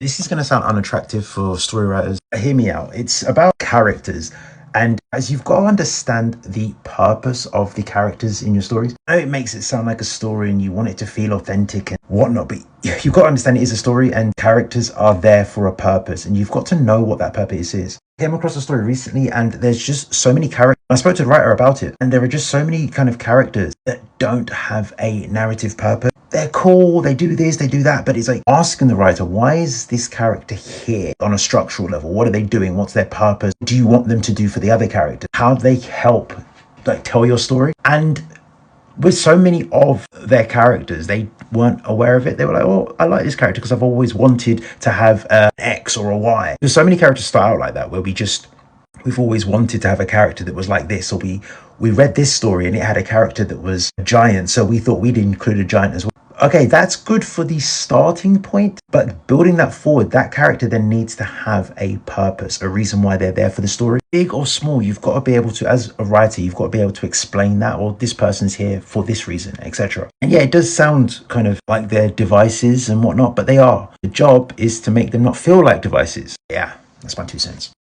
This is going to sound unattractive for story writers. Hear me out. It's about characters. And as you've got to understand the purpose of the characters in your stories. I know it makes it sound like a story and you want it to feel authentic and whatnot, but you've got to understand it is a story and characters are there for a purpose. And you've got to know what that purpose is. I came across a story recently and there's just so many characters. I spoke to the writer about it and there are just so many kind of characters that don't have a narrative purpose. They're cool, they do this, they do that, but it's like asking the writer, why is this character here on a structural level? What are they doing? What's their purpose? What do you want them to do for the other character? How do they help like tell your story? And with so many of their characters, they weren't aware of it. They were like, oh, I like this character because I've always wanted to have an X or a Y. There's so many characters start out like that where we've always wanted to have a character that was like this, or we read this story and it had a character that was a giant, so we thought we'd include a giant as well. Okay, that's good for the starting point, but building that forward, that character then needs to have a purpose, a reason why they're there for the story. Big or small, you've got to be able to, as a writer, you've got to be able to explain that, or this person's here for this reason, etc. And yeah, it does sound kind of like they're devices and whatnot, but they are. The job is to make them not feel like devices. Yeah, that's my 2 cents.